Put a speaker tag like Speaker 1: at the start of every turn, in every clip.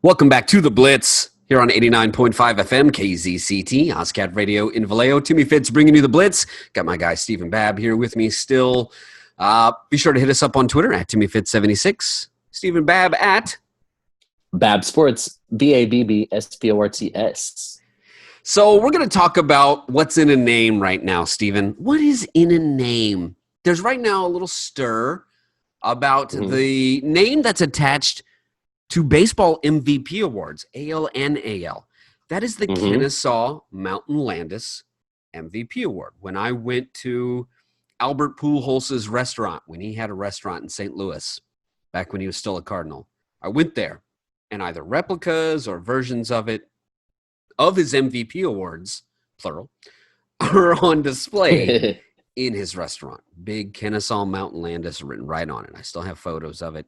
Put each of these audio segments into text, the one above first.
Speaker 1: Welcome back to The Blitz here on 89.5 FM, KZCT, OSCAT Radio in Vallejo. Timmy Fitz bringing you The Blitz. Got my guy Stephen Babb here with me still. Be sure to hit us up on Twitter at TimmyFitz76. Stephen Babb at
Speaker 2: Babb Sports, BABBSPORTS.
Speaker 1: So we're going to talk about what's in a name right now, Stephen. What is in a name? There's right now a little stir about the name that's attached to baseball MVP awards, AL and AL. That is the Kennesaw Mountain Landis MVP award. When I went to Albert Pujols' restaurant, when he had a restaurant in St. Louis, back when he was still a Cardinal, I went there, and either replicas or versions of it, of his MVP awards, plural, are on display in his restaurant. Big Kennesaw Mountain Landis written right on it. I still have photos of it.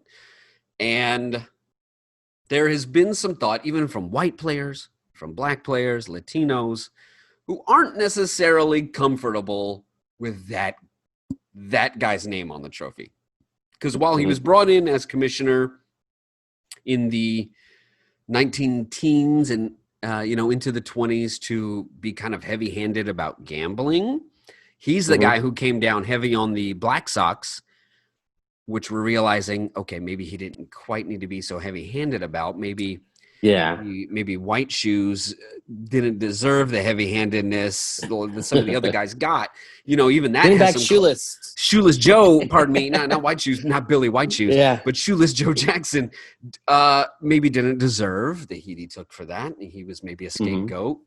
Speaker 1: And there has been some thought, even from white players, from black players, Latinos, who aren't necessarily comfortable with that guy's name on the trophy. Because while he was brought in as commissioner in the 19 teens and into the 20s to be kind of heavy-handed about gambling, he's the guy who came down heavy on the Black Sox, which we're realizing, okay, maybe he didn't quite need to be so heavy-handed about. Maybe White Shoes didn't deserve the heavy-handedness that some of the other guys got. Even that
Speaker 2: Bring
Speaker 1: has
Speaker 2: back
Speaker 1: some Shoeless Joe, pardon me, not White Shoes, not Billy White Shoes, but Shoeless Joe Jackson maybe didn't deserve the heat he took for that. He was maybe a scapegoat.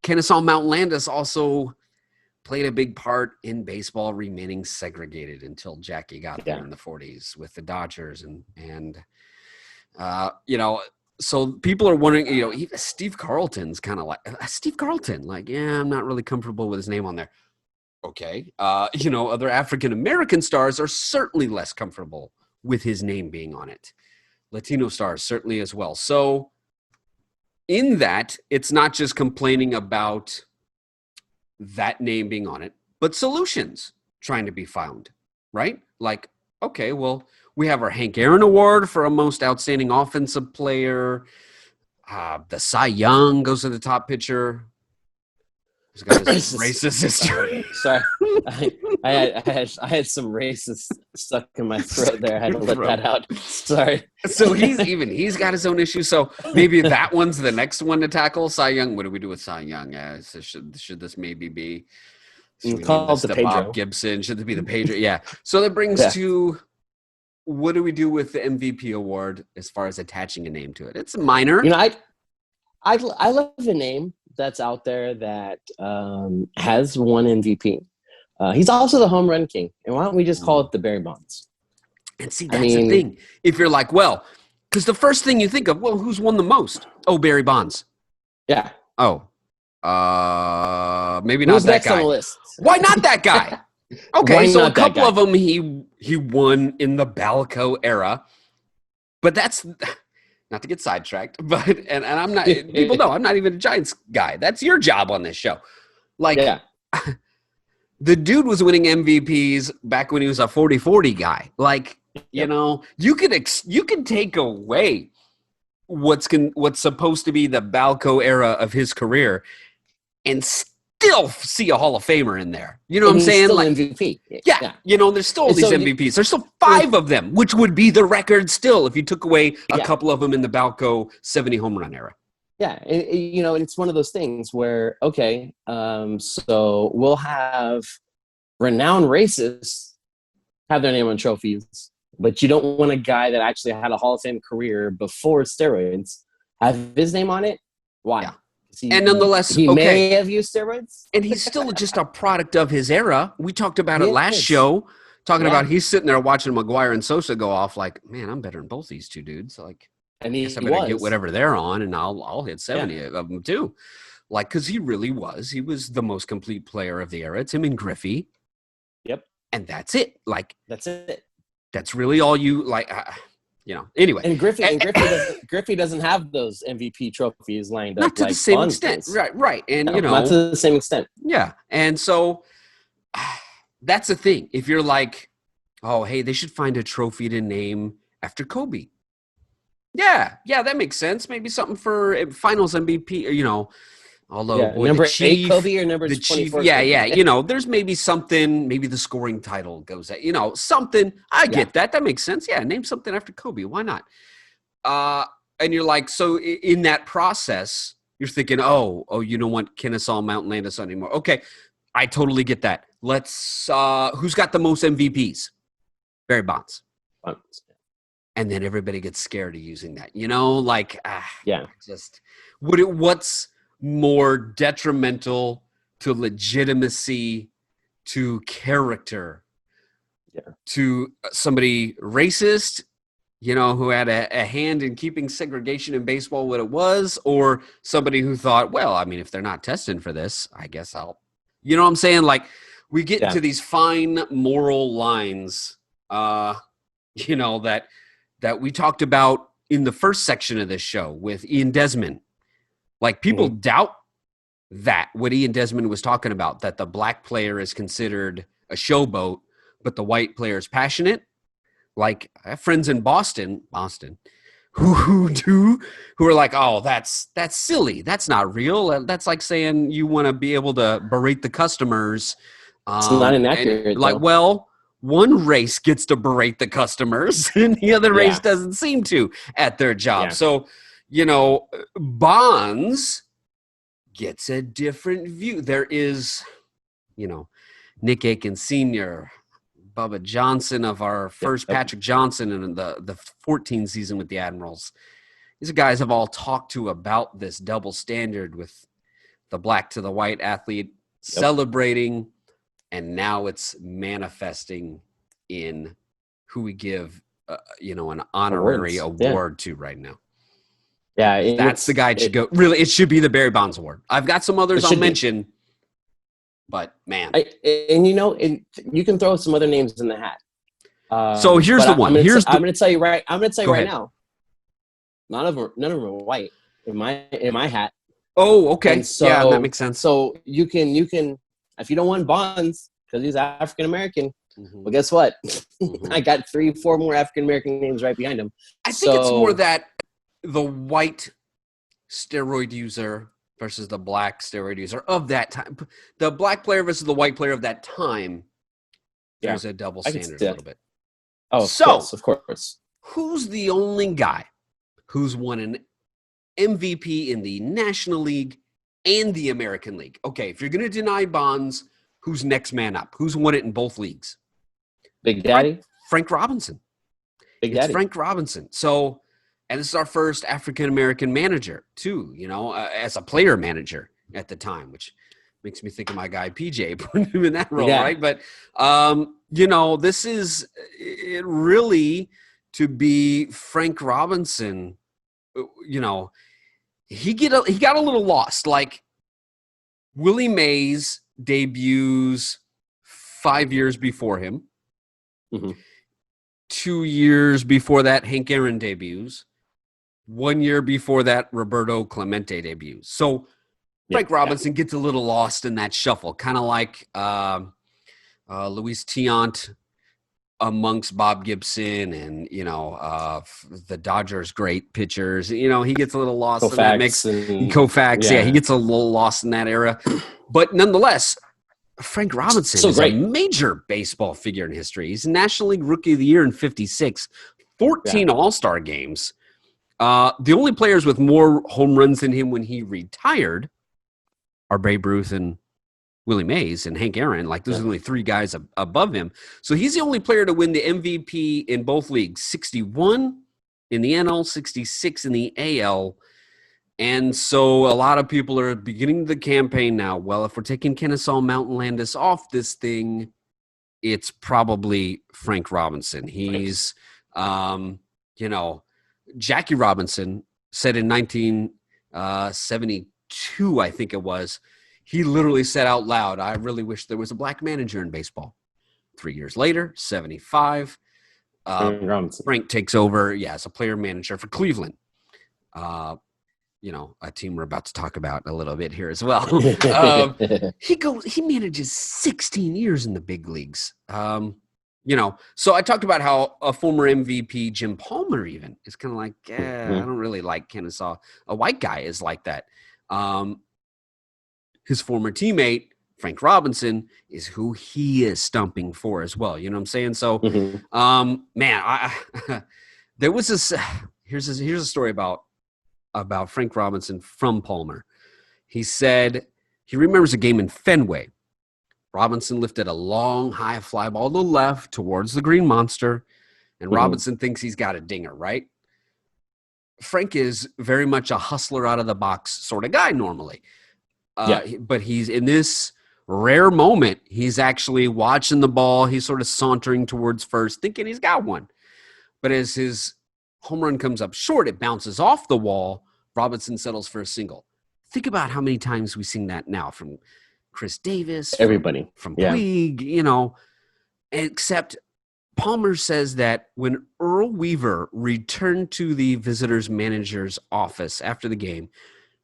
Speaker 1: Kennesaw Mountain Landis also played a big part in baseball remaining segregated until Jackie got there in the 40s with the Dodgers so people are wondering, even Steve Carlton's kind of like Steve Carlton, I'm not really comfortable with his name on there. Okay. Other African-American stars are certainly less comfortable with his name being on it. Latino stars certainly as well. So in that, it's not just complaining about that name being on it, but solutions trying to be found, right? Like, okay, well, we have our Hank Aaron Award for a most outstanding offensive player. The Cy Young goes to the top pitcher. He's got this racist history.
Speaker 2: Sorry. I had some racist stuck in my throat there. I had to let that out. Sorry.
Speaker 1: So he's got his own issues. So maybe that one's the next one to tackle. Cy Young. What do we do with Cy Young? So should this maybe be
Speaker 2: called the Pedro?
Speaker 1: Bob Gibson? Should it be the Pedro? Yeah. So that brings to what do we do with the MVP award as far as attaching a name to it? It's minor.
Speaker 2: I love a name that's out there that has one MVP. He's also the home run king. And why don't we just call it the Barry Bonds?
Speaker 1: And see, that's the thing. If you're like, well, because the first thing you think of, well, who's won the most? Oh, Barry Bonds.
Speaker 2: Yeah.
Speaker 1: Oh. Maybe not that guy. On the list? Why not that guy? Okay, so a couple of them he won in the Balco era. But that's not to get sidetracked, but and I'm not people know I'm not even a Giants guy. That's your job on this show. The dude was winning MVPs back when he was a 40-40 guy. You could take away what's supposed to be the Balco era of his career and still see a Hall of Famer in there. You know what I'm saying?
Speaker 2: Still MVP.
Speaker 1: Yeah. There's still all these MVPs. There's still 5 of them, which would be the record still if you took away a couple of them in the Balco 70 home run era.
Speaker 2: Yeah, and it's one of those things where, okay, so we'll have renowned racists have their name on trophies, but you don't want a guy that actually had a Hall of Fame career before steroids have his name on it. Why? Yeah.
Speaker 1: And nonetheless,
Speaker 2: he may have used steroids.
Speaker 1: And he's still just a product of his era. We talked about it last show, talking about he's sitting there watching McGuire and Sosa go off like, man, I'm better than both these two dudes.
Speaker 2: And I
Speaker 1: better get whatever they're on, and I'll hit 70 of them too. Because he really was. He was the most complete player of the era. It's him and Griffey.
Speaker 2: Yep.
Speaker 1: And that's it.
Speaker 2: That's it.
Speaker 1: That's really all you Anyway.
Speaker 2: And Griffey doesn't have those MVP trophies lined up.
Speaker 1: Not to the same extent. Right. And
Speaker 2: not to the same extent.
Speaker 1: Yeah. And so that's the thing. If you're like, oh, hey, they should find a trophy to name after Kobe. Yeah, that makes sense. Maybe something for Finals MVP. Although boy,
Speaker 2: number 8 Kobe or number
Speaker 1: the Chief,
Speaker 2: 24
Speaker 1: yeah.
Speaker 2: Kobe.
Speaker 1: There's maybe something. Maybe the scoring title goes at something. I get that. That makes sense. Yeah, name something after Kobe. Why not? And you're like, so in that process, you're thinking, oh, you don't want Kennesaw Mountain Landis anymore. Okay, I totally get that. Let's. Who's got the most MVPs? Barry Bonds. And then everybody gets scared of using that. Just what's more detrimental to legitimacy, to character, to somebody racist, who had a hand in keeping segregation in baseball what it was, or somebody who thought, well, I mean, if they're not testing for this, I guess I'll, what I'm saying? Like, we get into these fine moral lines, that we talked about in the first section of this show with Ian Desmond. Like, people doubt that, what Ian Desmond was talking about, that the black player is considered a showboat, but the white player is passionate. Like, I have friends in Boston, who are like, oh, that's silly. That's not real. That's like saying you want to be able to berate the customers.
Speaker 2: It's not inaccurate.
Speaker 1: Like, well, one race gets to berate the customers and the other race doesn't seem to at their job. So, Bonds gets a different view. There is, Nick Aiken Sr., Bubba Johnson of our first Patrick Johnson in the 14 season with the Admirals. These guys have all talked to about this double standard with the black to the white athlete celebrating, and now it's manifesting in who we give, an honorary award to right now.
Speaker 2: Yeah,
Speaker 1: that's the guy it should go. Really, it should be the Barry Bonds Award. I've got some others I'll mention, but man,
Speaker 2: you can throw some other names in the hat.
Speaker 1: So here's the one.
Speaker 2: I'm going to tell you right. I'm going to tell you right now. None of them are white in my hat.
Speaker 1: Oh, okay.
Speaker 2: And so,
Speaker 1: that makes sense.
Speaker 2: So you can if you don't want Bonds because he's African American, well, guess what? I got 3-4 more African American names right behind him.
Speaker 1: I think it's more that the white steroid user versus the black steroid user of that time. The black player versus the white player of that time. There's a double standard a little bit.
Speaker 2: Oh, of course.
Speaker 1: Who's the only guy who's won an MVP in the National League and the American League? Okay, if you're going to deny Bonds, who's next man up? Who's won it in both leagues?
Speaker 2: Big Daddy?
Speaker 1: Frank Robinson. It's Frank Robinson. So, and this is our first African-American manager, too, as a player manager at the time, which makes me think of my guy, PJ, putting him in that role, right? But, this is it really to be Frank Robinson, he got a little lost. Like, Willie Mays debuts 5 years before him. 2 years before that, Hank Aaron debuts. 1 year before that, Roberto Clemente debuts. So Frank Robinson gets a little lost in that shuffle, kind of like Luis Tiant amongst Bob Gibson and, the Dodgers' great pitchers. He gets a little lost in that mix. Koufax, he gets a little lost in that era. But nonetheless, Frank Robinson is a major baseball figure in history. He's National League Rookie of the Year in 56, 14 All-Star games. The only players with more home runs than him when he retired are Babe Ruth and Willie Mays and Hank Aaron. Like, those are only three guys above him. So he's the only player to win the MVP in both leagues, 61 in the NL, 66 in the AL. And so a lot of people are beginning the campaign now. Well, if we're taking Kennesaw Mountain Landis off this thing, it's probably Frank Robinson. He's, Jackie Robinson said in 1972, I think it was, he literally said out loud, I really wish there was a black manager in baseball. 3 years later, 75, Frank takes over, as a player manager for Cleveland. A team we're about to talk about a little bit here as well. He manages 16 years in the big leagues. So I talked about how a former MVP, Jim Palmer, even is kind of like, I don't really like Kennesaw. A white guy is like that. His former teammate, Frank Robinson, is who he is stumping for as well. You know what I'm saying? So, man, there was this. Here's a story about Frank Robinson from Palmer. He said he remembers a game in Fenway. Robinson lifted a long, high fly ball to the left towards the Green Monster, and Robinson thinks he's got a dinger, right? Frank is very much a hustler out of the box sort of guy normally. But he's in this rare moment, he's actually watching the ball. He's sort of sauntering towards first, thinking he's got one. But as his home run comes up short, it bounces off the wall. Robinson settles for a single. Think about how many times we've seen that now from Chris Davis,
Speaker 2: everybody,
Speaker 1: from Puig, except Palmer says that when Earl Weaver returned to the visitors manager's office after the game,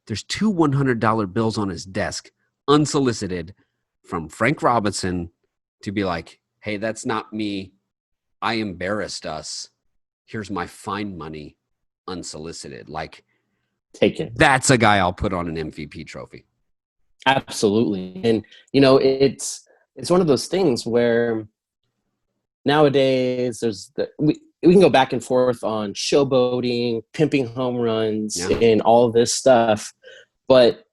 Speaker 1: there's two $100 bills on his desk, unsolicited, from Frank Robinson to be like, hey, that's not me. I embarrassed us. Here's my fine money, unsolicited. Like,
Speaker 2: take it.
Speaker 1: That's a guy I'll put on an MVP trophy.
Speaker 2: Absolutely. And, it's one of those things where nowadays we can go back and forth on showboating, pimping home runs, and all this stuff. But,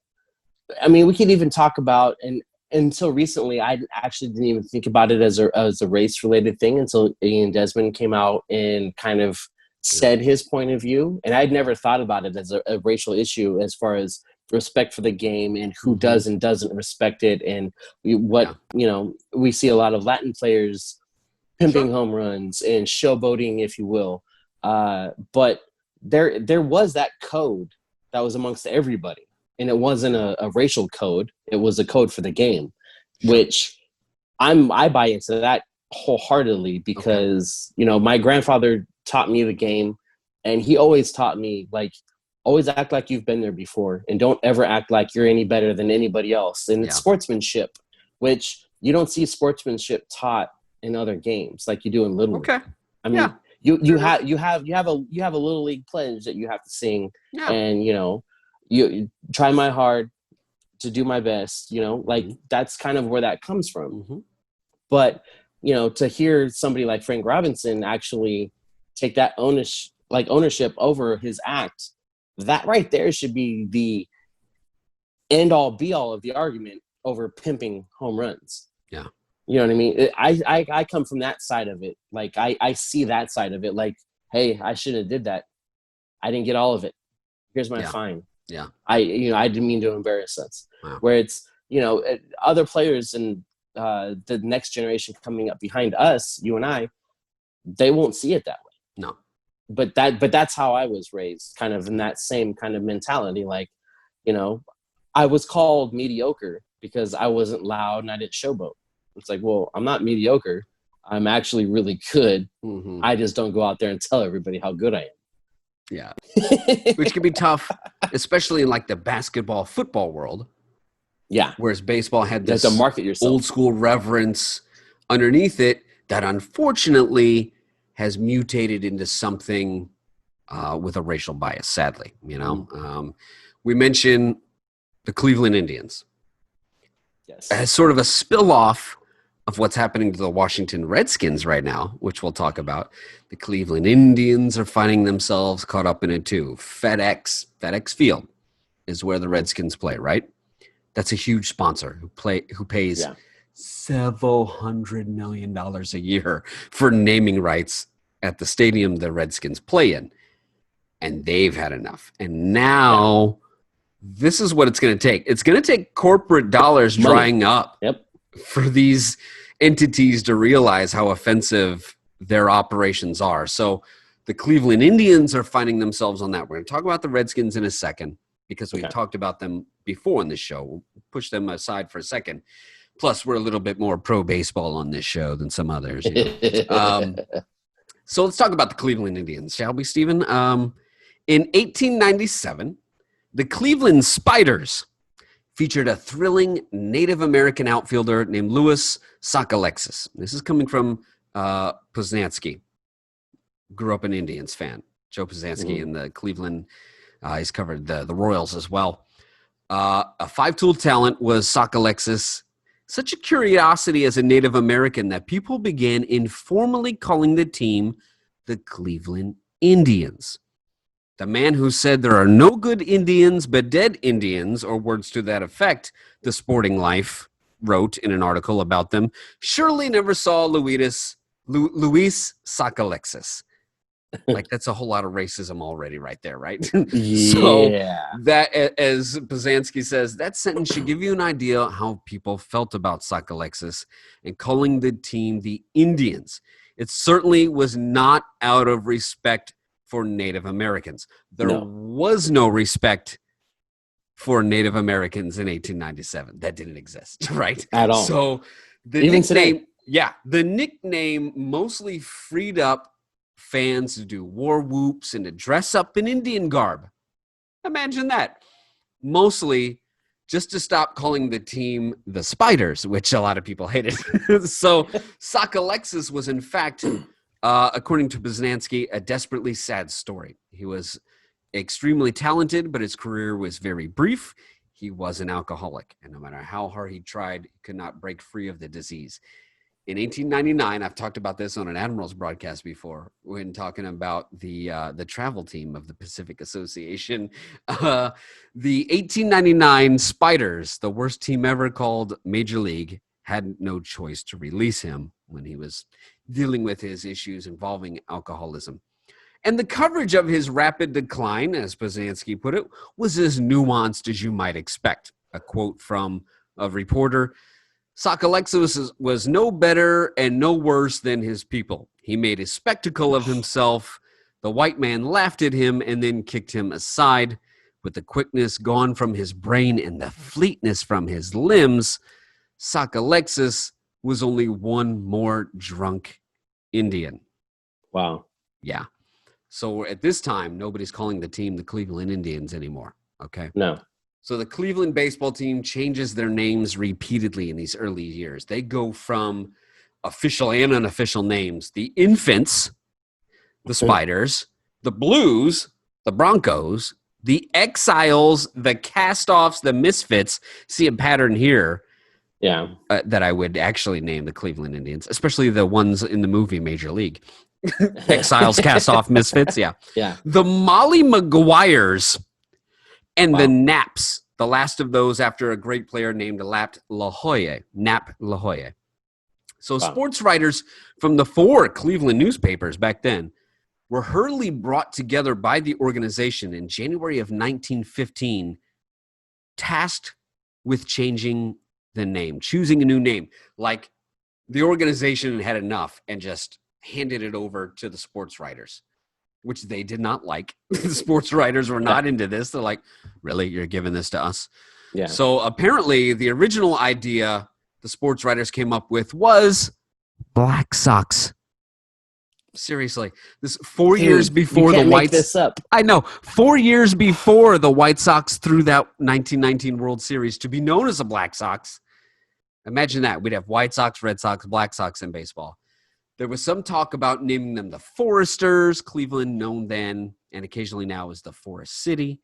Speaker 2: I mean, we could even talk about, and until recently, I actually didn't even think about it as a race-related thing until Ian Desmond came out and kind of said his point of view. And I'd never thought about it as a racial issue as far as respect for the game and who does and doesn't respect it. And we see a lot of Latin players pimping home runs and showboating, if you will. But there was that code that was amongst everybody. And it wasn't a racial code. It was a code for the game, which I buy into that wholeheartedly because, my grandfather taught me the game, and he always taught me, like, always act like you've been there before and don't ever act like you're any better than anybody else. And it's sportsmanship, which you don't see sportsmanship taught in other games like you do in Little League.
Speaker 1: Okay.
Speaker 2: I mean, you have a Little League pledge that you have to sing, and you try my hard to do my best, that's kind of where that comes from. But, to hear somebody like Frank Robinson actually take that ownership over his act, that right there should be the end all be all of the argument over pimping home runs.
Speaker 1: Yeah.
Speaker 2: You know what I mean? I come from that side of it. Like I see that side of it. Like, hey, I shouldn't have did that. I didn't get all of it. Here's my fine.
Speaker 1: Yeah.
Speaker 2: I didn't mean to embarrass us.
Speaker 1: Wow.
Speaker 2: Where it's, other players and the next generation coming up behind us, you and I, they won't see it that way.
Speaker 1: No.
Speaker 2: But that's how I was raised, kind of in that same kind of mentality. Like, I was called mediocre because I wasn't loud and I didn't showboat. It's like, well, I'm not mediocre. I'm actually really good. I just don't go out there and tell everybody how good I am.
Speaker 1: Yeah. Which can be tough, especially in like the basketball, football world.
Speaker 2: Yeah.
Speaker 1: Whereas baseball had this
Speaker 2: to market yourself.
Speaker 1: Old school reverence underneath it that unfortunately has mutated into something with a racial bias, sadly. We mentioned the Cleveland Indians.
Speaker 2: Yes.
Speaker 1: As sort of a spill-off of what's happening to the Washington Redskins right now, which we'll talk about. The Cleveland Indians are finding themselves caught up in it too. FedEx Field is where the Redskins play, right? That's a huge sponsor who pays several $100 million a year for naming rights at the stadium the Redskins play in. And they've had enough. And now this is what it's going to take. It's going to take corporate dollars drying up for these entities to realize how offensive their operations are. So the Cleveland Indians are finding themselves on that. We're going to talk about the Redskins in a second because we've talked about them before on this show. We'll push them aside for a second. Plus, we're a little bit more pro baseball on this show than some others. So let's talk about the Cleveland Indians, shall we, Stephen? In 1897, the Cleveland Spiders featured a thrilling Native American outfielder named Louis Sockalexis. This is coming from Poznansky grew up an Indians fan. Joe Poznansky in the Cleveland. He's covered the Royals as well. A five-tool talent was Sockalexis. Such a curiosity as a Native American that people began informally calling the team the Cleveland Indians. The man who said there are no good Indians but dead Indians, or words to that effect, the Sporting Life wrote in an article about them, surely never saw Luis Sockalexis. Like, that's a whole lot of racism already right there, right? So that, as Poznansky says, that sentence should give you an idea how people felt about Sockalexis and calling the team the Indians. It certainly was not out of respect for Native Americans. There was no respect for Native Americans in 1897. That didn't exist, right?
Speaker 2: At all.
Speaker 1: So the nickname mostly freed up fans to do war whoops and to dress up in Indian garb. Imagine that. Mostly just to stop calling the team the Spiders, which a lot of people hated. So Sockalexis was, in fact, according to Poznansky, a desperately sad story. He was extremely talented, but his career was very brief. He was an alcoholic, and no matter how hard he tried, he could not break free of the disease. In 1899, I've talked about this on an Admirals broadcast before when talking about the travel team of the Pacific Association. The 1899 Spiders, the worst team ever called Major League, had no choice to release him when he was dealing with his issues involving alcoholism. And the coverage of his rapid decline, as Poznansky put it, was as nuanced as you might expect. A quote from a reporter: Sockalexis was no better and no worse than his people. He made a spectacle of himself. The white man laughed at him and then kicked him aside. With the quickness gone from his brain and the fleetness from his limbs, Sockalexis was only one more drunk Indian.
Speaker 2: Wow.
Speaker 1: Yeah. So at this time, nobody's calling the team the Cleveland Indians anymore. Okay.
Speaker 2: No.
Speaker 1: So the Cleveland baseball team changes their names repeatedly in these early years. They go from official and unofficial names: the Infants, the Spiders, the Blues, the Broncos, the Exiles, the Cast-Offs, the Misfits. See a pattern here.
Speaker 2: Yeah.
Speaker 1: That I would actually name the Cleveland Indians, especially the ones in the movie Major League. Exiles, Cast-Off, Misfits. Yeah.
Speaker 2: Yeah.
Speaker 1: The Molly Maguires and the Naps, the last of those after a great player named Nap La Jolla. So sports writers from the 4 Cleveland newspapers back then were hurriedly brought together by the organization in January of 1915, tasked with changing the name, choosing a new name. Like, the organization had enough and just handed it over to the sports writers, which they did not like. The sports writers were not into this. They're like, really? You're giving this to us? Yeah. So apparently the original idea the sports writers came up with was Black Sox. Seriously. This 4 years before the White Sox. I know. 4 years before the White Sox threw that 1919 World Series to be known as the Black Sox. Imagine that. We'd have White Sox, Red Sox, Black Sox in baseball. There was some talk about naming them the Foresters, Cleveland known then and occasionally now as the Forest City,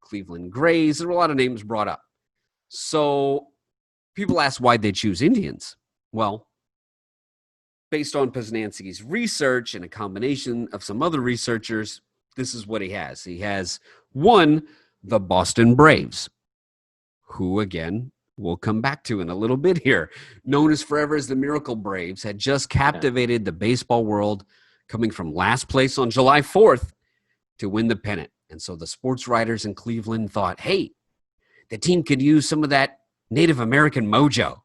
Speaker 1: Cleveland Grays. There were a lot of names brought up. So people asked why they choose Indians. Well, based on Poznansky's research and a combination of some other researchers, this is what he has. He has, 1, the Boston Braves, who, again, we'll come back to in a little bit here, known as forever as the Miracle Braves, had just captivated the baseball world, coming from last place on July 4th to win the pennant. And so the sports writers in Cleveland thought, hey, the team could use some of that Native American mojo.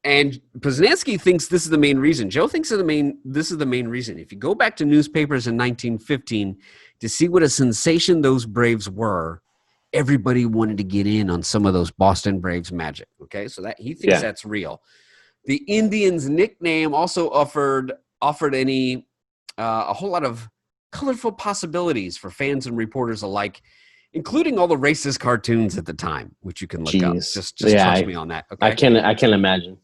Speaker 1: And Poznansky thinks this is the main reason. Joe thinks this is the main reason. If you go back to newspapers in 1915 to see what a sensation those Braves were, everybody wanted to get in on some of those Boston Braves magic. Okay, so that he thinks that's real. The Indians' nickname also offered a whole lot of colorful possibilities for fans and reporters alike, including all the racist cartoons at the time, which you can look up. Just trust me on that. Okay?
Speaker 2: I can imagine.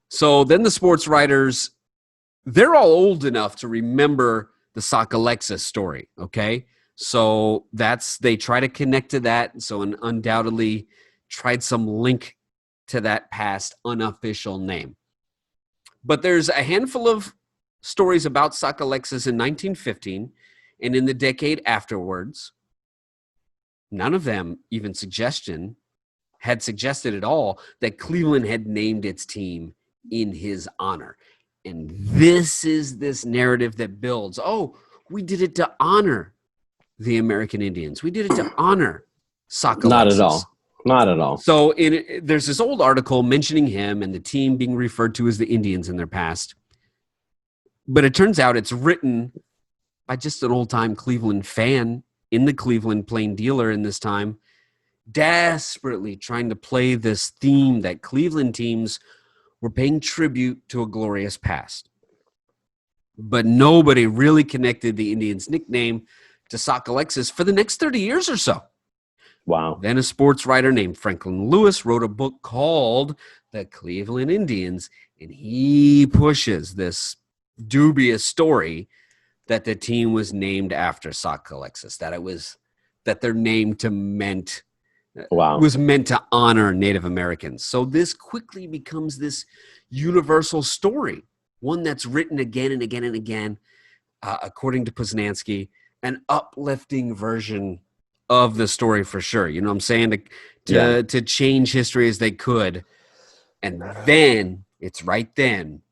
Speaker 1: So then the sports writers, they're all old enough to remember the Sock Alexis story, okay? So they try to connect to that. So undoubtedly tried some link to that past unofficial name. But there's a handful of stories about Sock Alexis in 1915 and in the decade afterwards. None of them even had suggested at all that Cleveland had named its team in his honor. And this is this narrative that builds, oh, we did it to honor the American Indians. We did it to honor Sock Alexis.
Speaker 2: Not at all. Not at all.
Speaker 1: So there's this old article mentioning him and the team being referred to as the Indians in their past. But it turns out it's written by just an old-time Cleveland fan in the Cleveland Plain Dealer in this time, desperately trying to play this theme that Cleveland teams were paying tribute to a glorious past. But nobody really connected the Indians' nickname to Sock Alexis for the next 30 years or so.
Speaker 2: Wow.
Speaker 1: Then a sports writer named Franklin Lewis wrote a book called The Cleveland Indians, and he pushes this dubious story that the team was named after Sock Alexis, that their name was meant to honor Native Americans. So this quickly becomes this universal story, one that's written again and again and again, according to Poznansky, an uplifting version of the story for sure. You know what I'm saying? To change history as they could. And then, it's right then,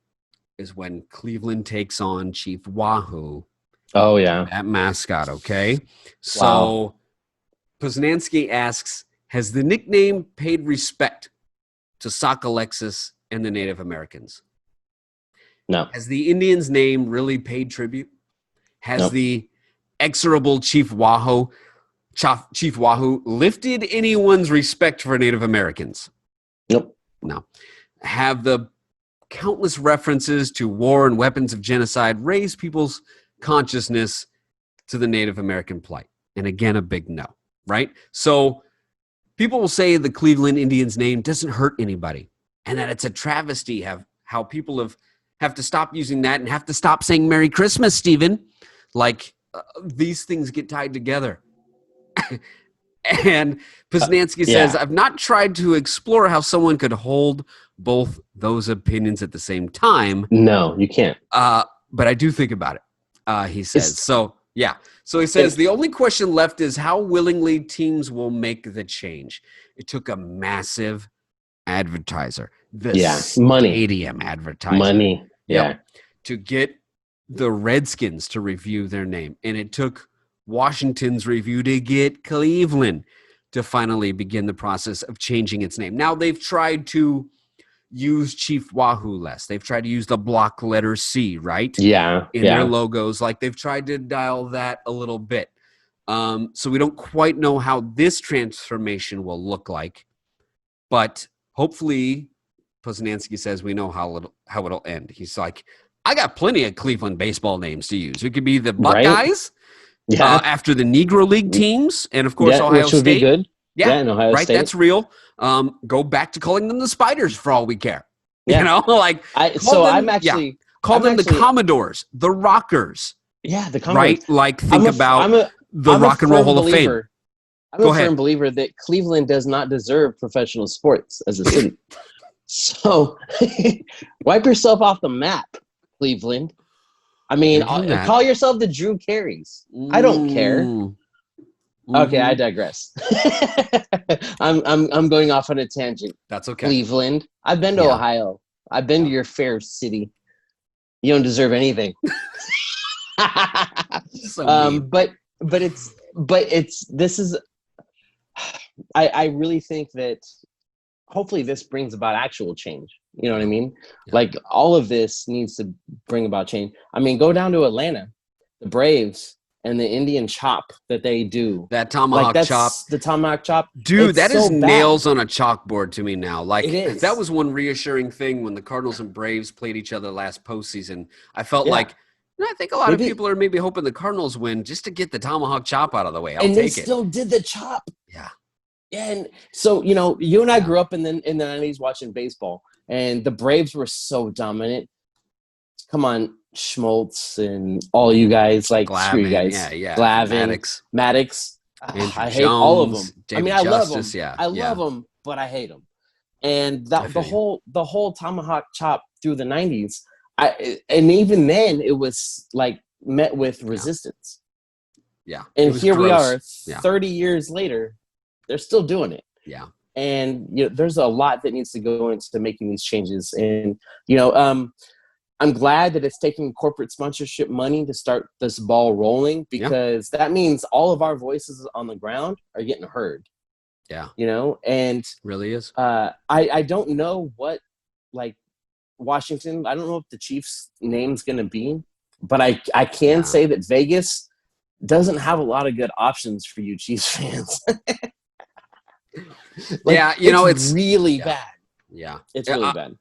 Speaker 1: is when Cleveland takes on Chief Wahoo.
Speaker 2: Oh, yeah.
Speaker 1: That mascot, okay? So Poznansky asks, has the nickname paid respect to Sock Alexis and the Native Americans?
Speaker 2: No.
Speaker 1: Has the Indians' name really paid tribute? Has the exorable Chief Wahoo lifted anyone's respect for Native Americans?
Speaker 2: Nope.
Speaker 1: No. Have the countless references to war and weapons of genocide raised people's consciousness to the Native American plight? And again, a big no, right? So people will say the Cleveland Indians name doesn't hurt anybody and that it's a travesty how people have to stop using that and have to stop saying Merry Christmas, Stephen. Like these things get tied together. And Poznansky says, I've not tried to explore how someone could hold both those opinions at the same time.
Speaker 2: No, you can't.
Speaker 1: But I do think about it, he says. So he says, the only question left is how willingly teams will make the change. It took a massive advertiser, stadium advertiser.
Speaker 2: Money,
Speaker 1: to get the Redskins to review their name. And it took Washington's review to get Cleveland to finally begin the process of changing its name. Now they've tried to use Chief Wahoo less. They've tried to use the block letter C, right?
Speaker 2: Yeah.
Speaker 1: In their logos. Like they've tried to dial that a little bit. So we don't quite know how this transformation will look like. But hopefully, Poznansky says we know how it'll end. He's like, I got plenty of Cleveland baseball names to use. It could be the Buckeyes.
Speaker 2: Right?
Speaker 1: After the Negro League teams, and of course Ohio
Speaker 2: which would
Speaker 1: State.
Speaker 2: Be good.
Speaker 1: And
Speaker 2: Ohio State.
Speaker 1: That's real. Go back to calling them the Spiders for all we care.
Speaker 2: Yeah.
Speaker 1: You know, like
Speaker 2: call them
Speaker 1: the Commodores, the Rockers.
Speaker 2: Yeah, the Commodores.
Speaker 1: Right? Like think about the Rock and Roll Hall of Fame.
Speaker 2: I'm a firm believer that Cleveland does not deserve professional sports as a city. So wipe yourself off the map, Cleveland. I mean, call yourself the Drew Careys. I don't care. Mm-hmm. Okay, I digress. I'm going off on a tangent.
Speaker 1: That's okay.
Speaker 2: Cleveland. I've been to Ohio. I've been to your fair city. You don't deserve anything. I really think that hopefully this brings about actual change. You know what I mean? Yeah. Like all of this needs to bring about change. I mean, go down to Atlanta, the Braves and the Indian chop that they do.
Speaker 1: That tomahawk chop.
Speaker 2: The tomahawk chop.
Speaker 1: Dude, that is nails on a chalkboard to me now. Like that was one reassuring thing when the Cardinals and Braves played each other last postseason. I felt like, I think a lot of people are maybe hoping the Cardinals win just to get the tomahawk chop out of the way.
Speaker 2: And they still did the chop.
Speaker 1: Yeah.
Speaker 2: And so, you know, you and I grew up in the 90s watching baseball. And the Braves were so dominant. Come on, Schmaltz and all you guys, like, screw you
Speaker 1: Glavine,
Speaker 2: guys.
Speaker 1: yeah.
Speaker 2: Glavine, Maddox.
Speaker 1: Andrew
Speaker 2: I hate all of
Speaker 1: Jones,
Speaker 2: them. I mean,
Speaker 1: David
Speaker 2: I love them.
Speaker 1: Justice, yeah.
Speaker 2: I love them, but I hate them. And
Speaker 1: I
Speaker 2: that
Speaker 1: feel you.
Speaker 2: the whole tomahawk chop through the 90s, and even then it was like met with
Speaker 1: Yeah.
Speaker 2: resistance.
Speaker 1: Yeah. It
Speaker 2: And
Speaker 1: was
Speaker 2: here we
Speaker 1: gross.
Speaker 2: are
Speaker 1: Yeah.
Speaker 2: 30 years later, they're still doing it.
Speaker 1: Yeah.
Speaker 2: And there's a lot that needs to go into making these changes. And I'm glad that it's taking corporate sponsorship money to start this ball rolling, because that means all of our voices on the ground are getting heard.
Speaker 1: Yeah.
Speaker 2: And
Speaker 1: Really is.
Speaker 2: I don't know what, like, Washington, I don't know what the Chiefs' name's going to be, but I can say that Vegas doesn't have a lot of good options for you Chiefs fans. It's really bad.
Speaker 1: Yeah.
Speaker 2: It's really bad.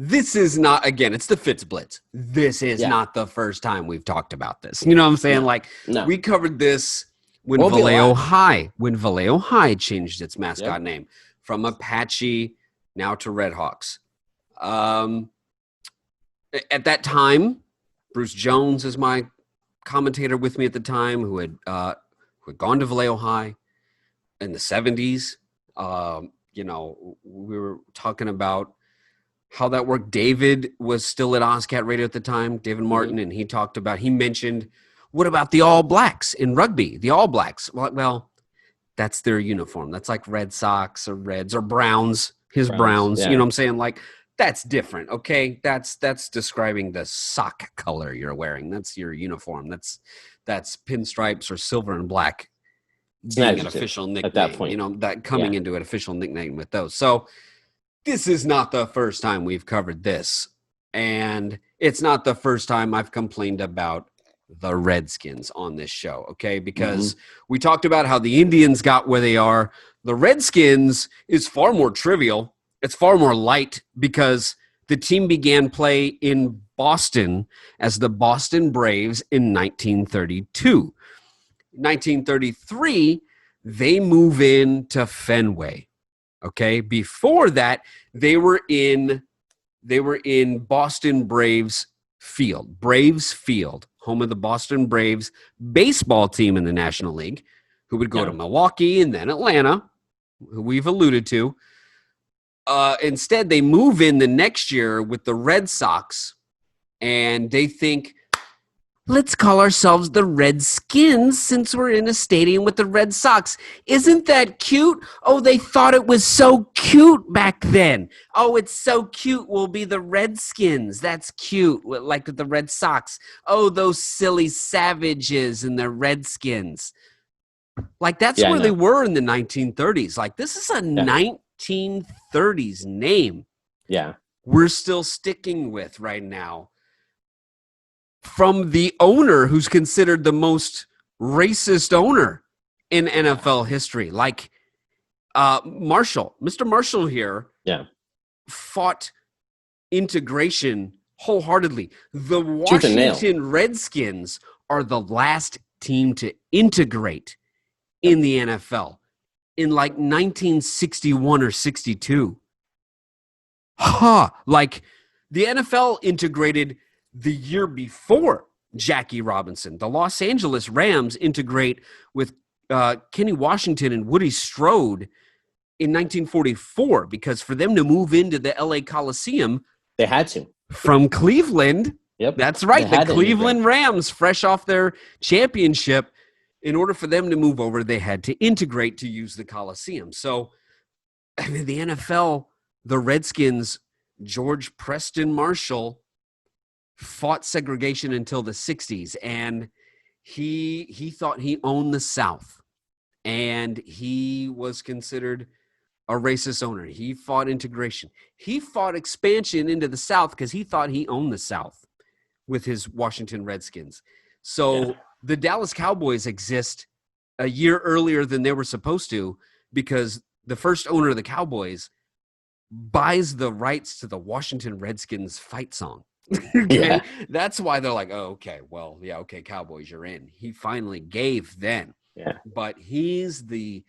Speaker 1: This is not, again, it's the Fitz Blitz. This is not the first time we've talked about this. You know what I'm saying?
Speaker 2: No.
Speaker 1: We covered this when Vallejo High changed its mascot name from Apache now to Red Hawks. At that time, Bruce Jones is my commentator with me at the time, who had gone to Vallejo High in the 70s. We were talking about how that worked. David was still at OSCAT Radio at the time, David Martin, and he mentioned, what about the All Blacks in rugby? The All Blacks. Well, that's their uniform. That's like Red Sox or Reds or Browns, Browns.
Speaker 2: Yeah.
Speaker 1: You know what I'm saying? That's different, okay? That's describing the sock color you're wearing. That's your uniform. That's pinstripes or silver and black being an official nickname. At that point. That coming into an official nickname with those. So this is not the first time we've covered this. And it's not the first time I've complained about the Redskins on this show, okay? Because we talked about how the Indians got where they are. The Redskins is far more trivial. It's far more light, because the team began play in Boston as the Boston Braves in 1932. 1933, they move into Fenway. Okay, before that, they were in Boston Braves Field, home of the Boston Braves baseball team in the National League, who would go to Milwaukee and then Atlanta, who we've alluded to. Instead, they move in the next year with the Red Sox, and they think, let's call ourselves the Redskins since we're in a stadium with the Red Sox. Isn't that cute? Oh, they thought it was so cute back then. Oh, it's so cute. We'll be the Redskins. That's cute, like with the Red Sox. Oh, those silly savages and the Redskins. That's where they were in the 1930s. This is a 1930s name.
Speaker 2: Yeah.
Speaker 1: We're still sticking with right now. From the owner who's considered the most racist owner in NFL history, Marshall. Mr. Marshall here fought integration wholeheartedly. The Washington Redskins are the last team to integrate in the NFL in 1961 or 62. The NFL integrated the year before Jackie Robinson. The Los Angeles Rams integrate with Kenny Washington and Woody Strode in 1944, because for them to move into the LA Coliseum,
Speaker 2: they had to.
Speaker 1: From Cleveland.
Speaker 2: Yep.
Speaker 1: That's right. The Cleveland Rams, fresh off their championship, in order for them to move over, they had to integrate to use the Coliseum. So, the NFL, the Redskins, George Preston Marshall, fought segregation until the 60s, and he thought he owned the South, and he was considered a racist owner. He fought integration. He fought expansion into the South because he thought he owned the South with his Washington Redskins. So the Dallas Cowboys exist a year earlier than they were supposed to, because the first owner of the Cowboys buys the rights to the Washington Redskins fight song. Okay, that's why they're like, oh, okay, well, yeah, okay, Cowboys, you're in. He finally gave then, but he's the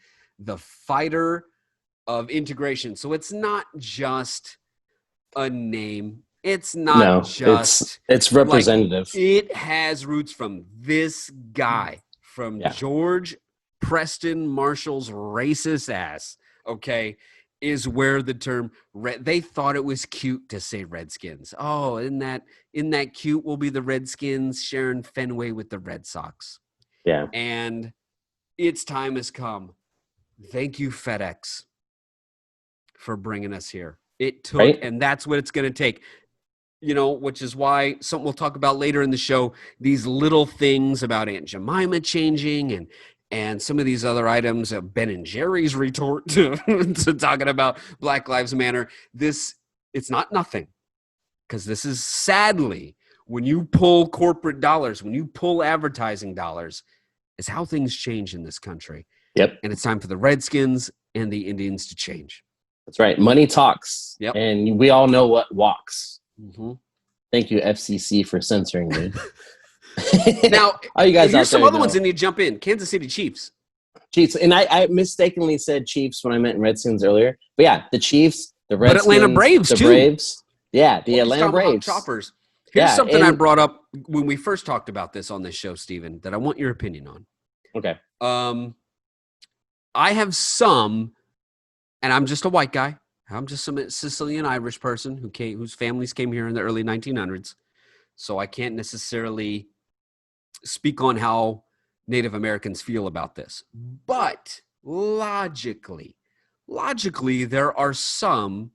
Speaker 1: fighter of integration. So it's not just a name. It's not
Speaker 2: No,
Speaker 1: just
Speaker 2: it's
Speaker 1: like,
Speaker 2: representative.
Speaker 1: it has roots from this guy, from
Speaker 2: Yeah.
Speaker 1: George Preston Marshall's racist ass. Okay, is where the term they thought it was cute to say Redskins. Oh, isn't that cute? We'll be the Redskins sharing Fenway with the Red Sox.
Speaker 2: Yeah.
Speaker 1: And its time has come. Thank you, FedEx, for bringing us here. It took,
Speaker 2: Right?
Speaker 1: and that's what it's going to take. Which is why something we'll talk about later in the show, these little things about Aunt Jemima changing and some of these other items of Ben and Jerry's retort to talking about Black Lives Matter. It's not nothing, because this is, sadly, when you pull corporate dollars, when you pull advertising dollars, is how things change in this country.
Speaker 2: Yep.
Speaker 1: And it's time for the Redskins and the Indians to change.
Speaker 2: That's right. Money talks.
Speaker 1: Yep.
Speaker 2: And we all know what walks.
Speaker 1: Mm-hmm.
Speaker 2: Thank you, FCC, for censoring me.
Speaker 1: Now,
Speaker 2: all you guys
Speaker 1: here's some other
Speaker 2: know.
Speaker 1: ones that need to jump in. Kansas City Chiefs.
Speaker 2: Chiefs. And I mistakenly said Chiefs when I meant Redskins earlier. But yeah, the Chiefs, the Redskins.
Speaker 1: But Atlanta Braves,
Speaker 2: the
Speaker 1: too.
Speaker 2: Braves. Yeah, the Atlanta Braves.
Speaker 1: Choppers. Here's
Speaker 2: Yeah,
Speaker 1: something I brought up when we first talked about this on this show, Steven, that I want your opinion on.
Speaker 2: Okay.
Speaker 1: I have some, and I'm just a white guy. I'm just some Sicilian Irish person whose families came here in the early 1900s. So I can't necessarily speak on how Native Americans feel about this. But logically, there are some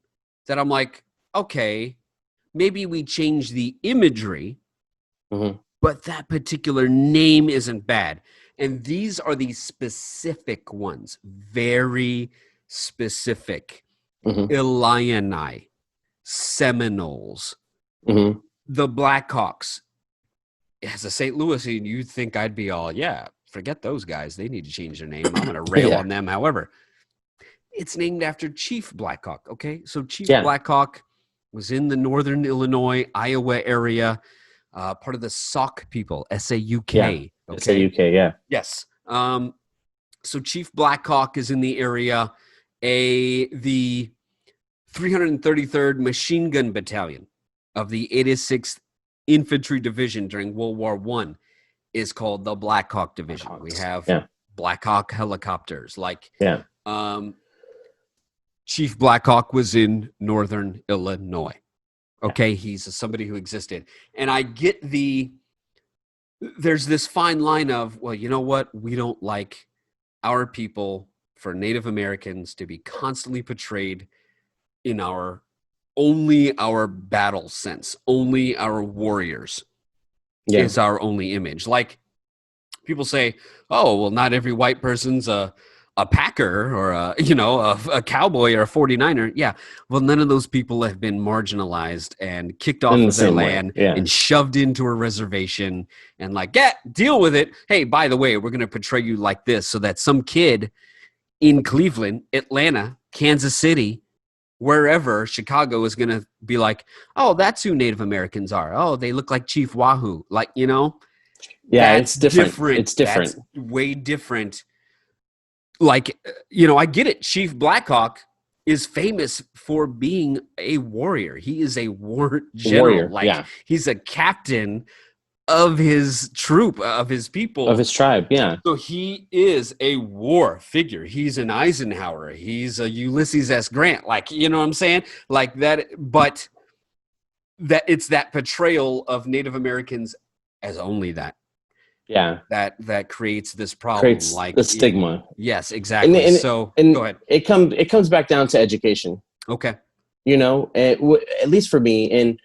Speaker 1: that I'm like, okay, maybe we change the imagery, but that particular name isn't bad. And these are the specific ones, very specific. Illini, Seminoles, the Blackhawks. As a St. Louisian, you'd think I'd be all, yeah, forget those guys. They need to change their name. I'm going to rail on them. However, it's named after Chief Blackhawk. Okay, so Chief Blackhawk was in the northern Illinois, Iowa area, part of the Sauk people, S-A-U-K.
Speaker 2: Yeah. Okay? S-A-U-K, yeah.
Speaker 1: Yes. So Chief Blackhawk is in the area. The 333rd Machine Gun Battalion of the 86th Infantry Division during World War I is called the Black Hawk Division. We have Black Hawk helicopters. Chief Black Hawk was in northern Illinois. Okay, he's somebody who existed. And I get there's this fine line of, well, you know what? We don't like our people, for Native Americans, to be constantly portrayed in only our battle sense, only our warriors is our only image. Like, people say, oh, well, not every white person's a Packer or a cowboy or a 49er. Yeah. Well, none of those people have been marginalized and kicked off of their land and shoved into a reservation and deal with it. Hey, by the way, we're going to portray you like this so that some kid in Cleveland, Atlanta, Kansas City, wherever, Chicago, is going to be like, oh, that's who Native Americans are. Oh, they look like Chief Wahoo.
Speaker 2: Yeah, it's different. It's different.
Speaker 1: That's way different. I get it. Chief Blackhawk is famous for being a warrior. He is a war general. He's a captain of his troop, of his people.
Speaker 2: Of his tribe, yeah.
Speaker 1: So he is a war figure. He's an Eisenhower. He's a Ulysses S. Grant. You know what I'm saying? Like that, but that it's that portrayal of Native Americans as only that.
Speaker 2: Yeah.
Speaker 1: That creates this problem.
Speaker 2: Creates the stigma.
Speaker 1: Yes, exactly. Go ahead.
Speaker 2: It comes back down to education.
Speaker 1: Okay.
Speaker 2: At least for me. And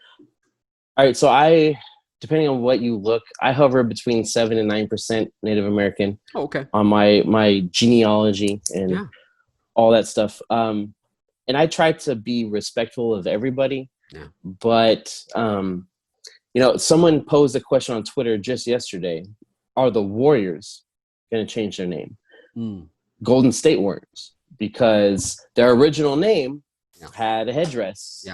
Speaker 2: all right, so depending on what you look, I hover between 7 and 9% Native American.
Speaker 1: Oh, okay.
Speaker 2: On my genealogy and all that stuff. And I try to be respectful of everybody.
Speaker 1: Yeah.
Speaker 2: But someone posed a question on Twitter just yesterday. Are the Warriors going to change their name? Golden State Warriors, because their original name had a headdress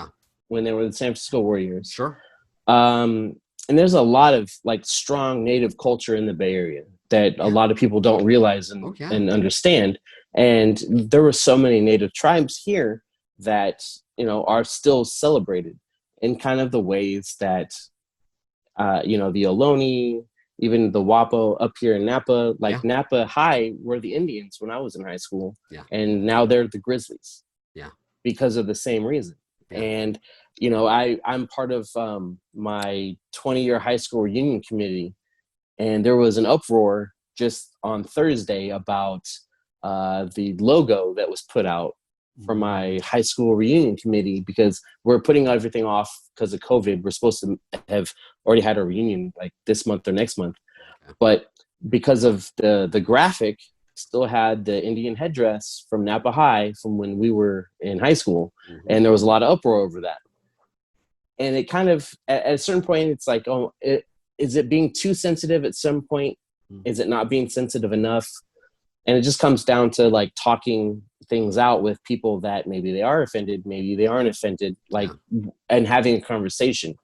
Speaker 2: when they were the San Francisco Warriors.
Speaker 1: Sure.
Speaker 2: And there's a lot of strong Native culture in the Bay Area. that a lot of people don't realize
Speaker 1: Oh, yeah.
Speaker 2: and understand. And there were so many native tribes here that, are still celebrated in kind of the ways that, the Ohlone, even the Wapo up here in Napa, like
Speaker 1: Yeah.
Speaker 2: Napa High were the Indians when I was in high school.
Speaker 1: Yeah.
Speaker 2: And now they're the Grizzlies.
Speaker 1: Yeah.
Speaker 2: Because of the same reason.
Speaker 1: Yeah.
Speaker 2: And, I'm part of my 20-year high school reunion committee. And there was an uproar just on Thursday about the logo that was put out for my high school reunion committee, because we're putting everything off because of COVID. We're supposed to have already had a reunion like this month or next month. But because of the graphic still had the Indian headdress from Napa High from when we were in high school. And there was a lot of uproar over that. And it kind of, at a certain point, it's like, is it being too sensitive at some point? Is it not being sensitive enough? And it just comes down to like talking things out with people that maybe they are offended, maybe they aren't offended, and having a conversation.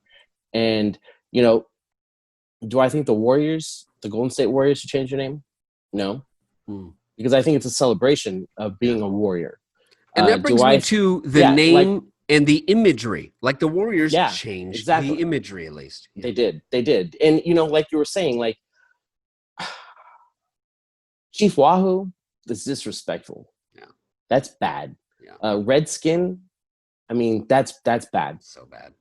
Speaker 2: And, do I think the Golden State Warriors should change their name? No. Because I think it's a celebration of being a warrior.
Speaker 1: And that brings me to the name and the imagery. Like the Warriors changed the imagery, at least.
Speaker 2: They did. And, like you were saying, like, Chief Wahoo is disrespectful. Yeah. That's bad. Yeah. Redskin, I mean, that's bad.
Speaker 1: So bad.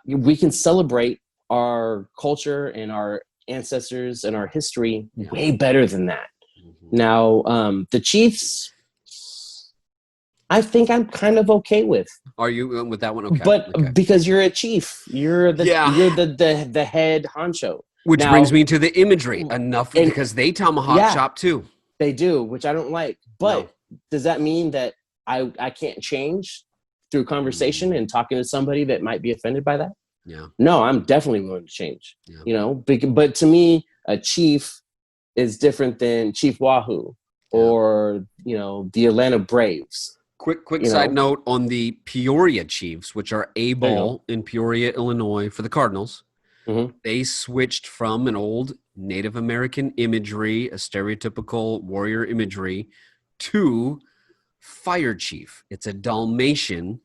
Speaker 2: We can celebrate our culture and our ancestors and our history way better than that. Now, the Chiefs, I think I'm kind of okay with.
Speaker 1: Are you with that one? Okay.
Speaker 2: But because you're a chief, you're the head honcho.
Speaker 1: Which brings me to the imagery. Because they tomahawk chop too.
Speaker 2: They do, which I don't like. But does that mean that I can't change through conversation and talking to somebody that might be offended by that?
Speaker 1: Yeah.
Speaker 2: No, I'm definitely willing to change. Yeah. But to me, a chief is different than Chief Wahoo or, the Atlanta Braves.
Speaker 1: Quick side note on the Peoria Chiefs, which are A-ball in Peoria, Illinois for the Cardinals. They switched from an old Native American imagery, a stereotypical warrior imagery, to fire chief. It's a Dalmatian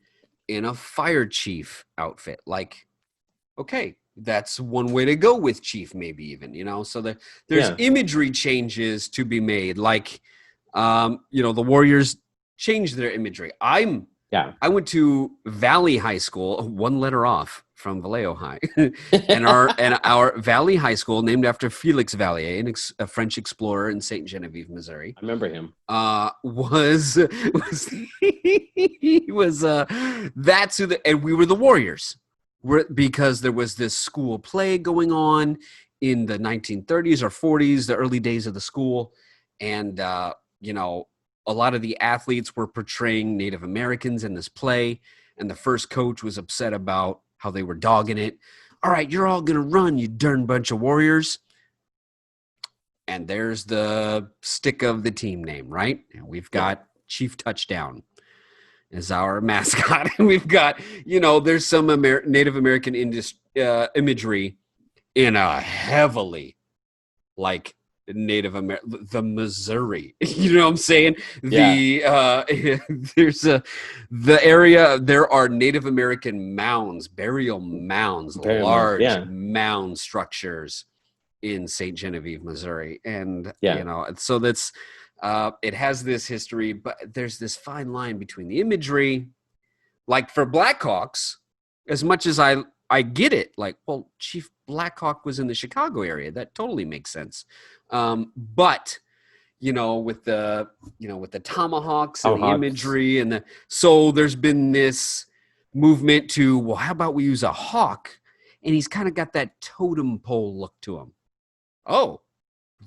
Speaker 1: in a fire chief outfit. Like, okay, that's one way to go with chief, maybe even, so there's imagery changes to be made. Like, the Warriors changed their imagery. I went to Valley High School, one letter off from Vallejo High, and our Valley High School, named after Felix Valier, a French explorer in Saint Genevieve, Missouri.
Speaker 2: I remember him.
Speaker 1: And we were the Warriors, because there was this school play going on in the 1930s or 40s, the early days of the school, and a lot of the athletes were portraying Native Americans in this play, and the first coach was upset about how they were dogging it. All right, you're all going to run, you darn bunch of warriors. And there's the stick of the team name, right? And we've got Chief Touchdown as our mascot. And we've got, there's some Native American imagery in a heavily, like, Native American, the Missouri, you know what I'm saying? There are Native American mounds, burial mounds, large mound structures in Saint Genevieve, Missouri. And, so that's, it has this history, but there's this fine line between the imagery, like for Blackhawks, as much as I get it, like, well, Chief Blackhawk was in the Chicago area. That totally makes sense. But with the tomahawks and the imagery so there's been this movement to, well, how about we use a hawk? And he's kind of got that totem pole look to him. Oh,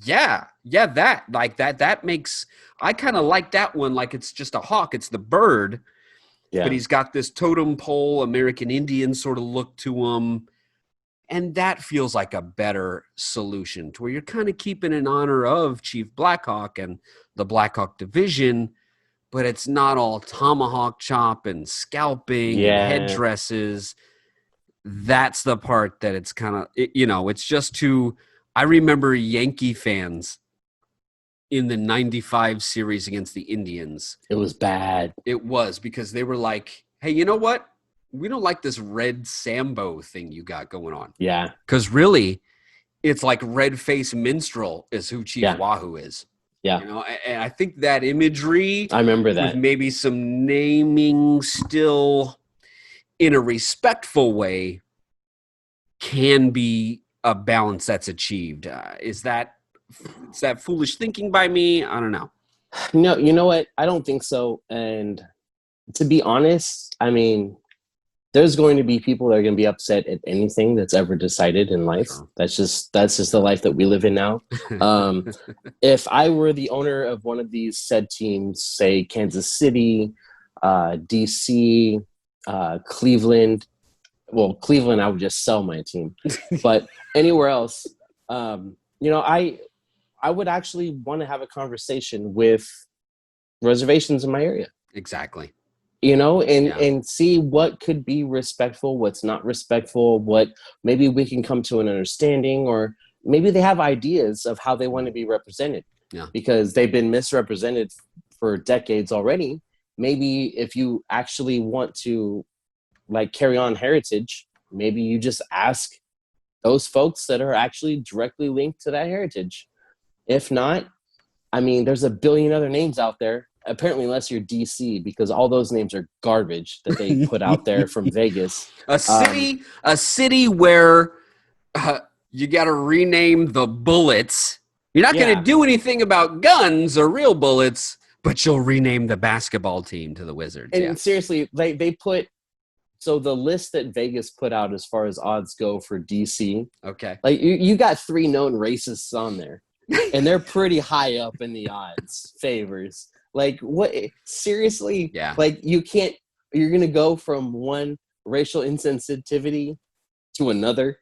Speaker 1: yeah, that makes, I kind of like that one. Like, it's just a hawk. It's the bird. Yeah. But he's got this totem pole, American Indian sort of look to him. And that feels like a better solution, to where you're kind of keeping in honor of Chief Blackhawk and the Blackhawk division, but it's not all tomahawk chop and scalping and headdresses. That's the part that it's kind of, it's just I remember Yankee fans in the 95 series against the Indians.
Speaker 2: It was bad.
Speaker 1: It was, because they were like, hey, you know what? We don't like this red Sambo thing you got going on.
Speaker 2: Yeah.
Speaker 1: Because really, it's like red face minstrel is who Chief Wahoo is.
Speaker 2: Yeah.
Speaker 1: You know, and I think that imagery,
Speaker 2: I remember that.
Speaker 1: with maybe some naming still in a respectful way, can be a balance that's achieved. Is that foolish thinking by me? I don't know.
Speaker 2: No, you know what? I don't think so. And to be honest, I mean, there's going to be people that are going to be upset at anything that's ever decided in life. Sure. That's just the life that we live in now. If I were the owner of one of these said teams, say Kansas City, DC, Cleveland, well, Cleveland, I would just sell my team. But anywhere else, you know, I would actually want to have a conversation with reservations in my area.
Speaker 1: Exactly.
Speaker 2: You know, and see what could be respectful, what's not respectful, what maybe we can come to an understanding, or maybe they have ideas of how they want to be represented.
Speaker 1: Yeah.
Speaker 2: Because they've been misrepresented for decades already. Maybe if you actually want to like carry on heritage, maybe you just ask those folks that are actually directly linked to that heritage. If not, I mean, there's a billion other names out there. Apparently, unless you're DC, because all those names are garbage that they put out there from Vegas.
Speaker 1: A city where you got to rename the bullets. You're not going to do anything about guns or real bullets, but you'll rename the basketball team to the Wizards.
Speaker 2: And seriously, they put, so the list that Vegas put out as far as odds go for DC.
Speaker 1: Okay.
Speaker 2: Like you got 3 known racists on there, and they're pretty high up in the odds favors. Like, what? Seriously?
Speaker 1: Yeah.
Speaker 2: Like, you're going to go from one racial insensitivity to another?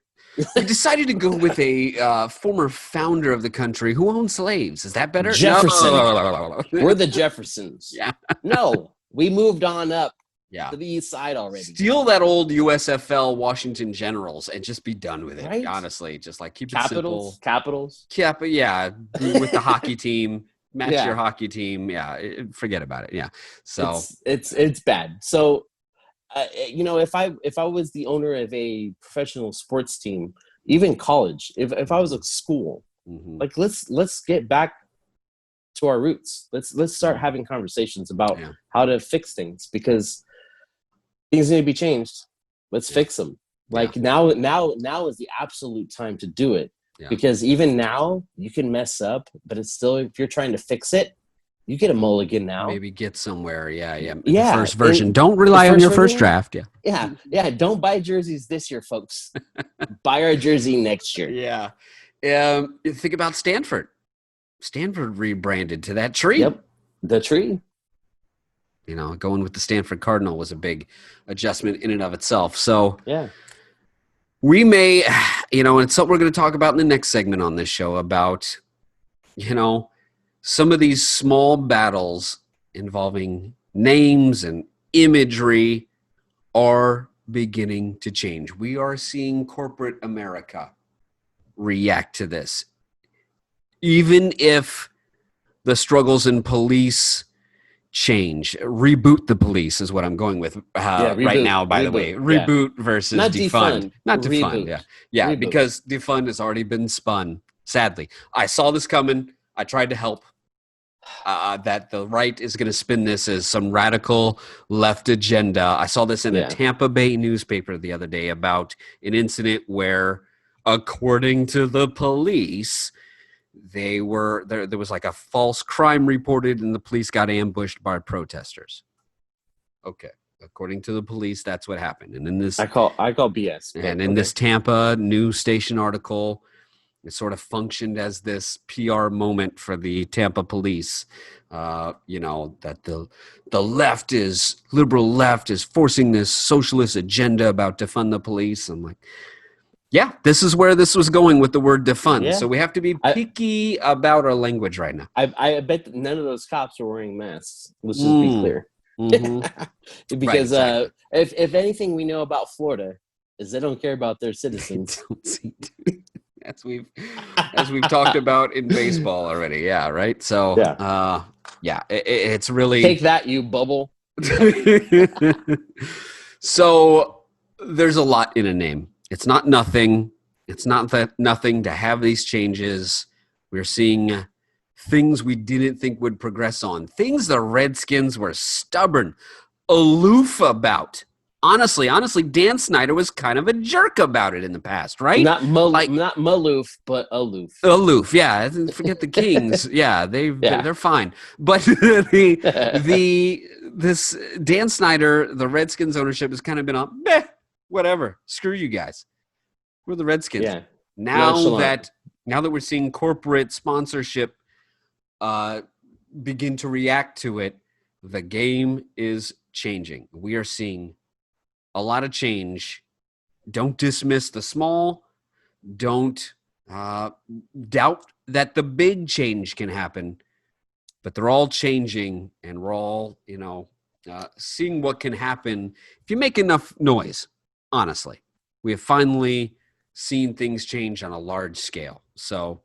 Speaker 1: We decided to go with a former founder of the country who owned slaves. Is that better?
Speaker 2: Jefferson.
Speaker 1: No.
Speaker 2: We're the Jeffersons.
Speaker 1: Yeah.
Speaker 2: No, we moved on up
Speaker 1: to
Speaker 2: the east side already.
Speaker 1: Steal that old USFL Washington Generals and just be done with it.
Speaker 2: Right?
Speaker 1: Honestly, just like keep it simple.
Speaker 2: Capitals.
Speaker 1: Yeah, with the hockey team. Match your hockey team. Yeah, forget about it. Yeah, so
Speaker 2: it's bad. So, you know, if I was the owner of a professional sports team, even college, if I was a school, like let's get back to our roots. Let's start having conversations about how to fix things, because things need to be changed. Let's fix them. Like now is the absolute time to do it. Yeah. Because even now you can mess up, but it's still, if you're trying to fix it, you get a mulligan now.
Speaker 1: Maybe get somewhere. Yeah.
Speaker 2: The
Speaker 1: first version. Don't rely on your first draft.
Speaker 2: Yeah. Don't buy jerseys this year, folks. Buy our jersey next year.
Speaker 1: Yeah. Think about Stanford. Stanford rebranded to that tree.
Speaker 2: Yep. The tree.
Speaker 1: You know, going with the Stanford Cardinal was a big adjustment in and of itself. So we may, you know, and it's something we're going to talk about in the next segment on this show about, you know, some of these small battles involving names and imagery are beginning to change. We are seeing corporate America react to this. Even if the struggles in police change, reboot the police is what I'm going with right now, by the way. Reboot versus defund. Not defund. Yeah, reboot. Because defund has already been spun, sadly. I saw this coming. I tried to help. That the right is going to spin this as some radical left agenda. I saw this in a Tampa Bay newspaper the other day about an incident where, according to the police, there was like a false crime reported and the police got ambushed by protesters. Okay. According to the police, that's what happened. And in this,
Speaker 2: I call BS.
Speaker 1: And in this Tampa news station article, it sort of functioned as this PR moment for the Tampa police. You know, that the liberal left is forcing this socialist agenda about defund the police. I'm like, yeah, this is where this was going with the word defund. Yeah. So we have to be picky about our language right now.
Speaker 2: I bet that none of those cops are wearing masks. Let's just be clear. Mm-hmm. Because right, exactly. If anything we know about Florida is they don't care about their citizens.
Speaker 1: as we've talked about in baseball already. Yeah, right. So, it's really
Speaker 2: take that, you bubble.
Speaker 1: So there's a lot in a name. It's not nothing. It's not that nothing to have these changes. We're seeing things we didn't think would progress on. Things the Redskins were stubborn, aloof about. Honestly, Dan Snyder was kind of a jerk about it in the past, right?
Speaker 2: Not Maloof, but aloof.
Speaker 1: Aloof, yeah. Forget the Kings. Yeah, they're fine. But this Dan Snyder, the Redskins ownership has kind of been on, whatever. Screw you guys. We're the Redskins.
Speaker 2: Yeah.
Speaker 1: Now that we're seeing corporate sponsorship begin to react to it, the game is changing. We are seeing a lot of change. Don't dismiss the small. Don't doubt that the big change can happen, but they're all changing, and we're all, seeing what can happen if you make enough noise. Honestly, we have finally seen things change on a large scale. So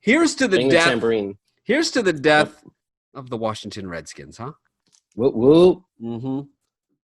Speaker 1: here's to the death. Here's to the death of the Washington Redskins, huh?
Speaker 2: Whoop whoop.
Speaker 1: Mm-hmm.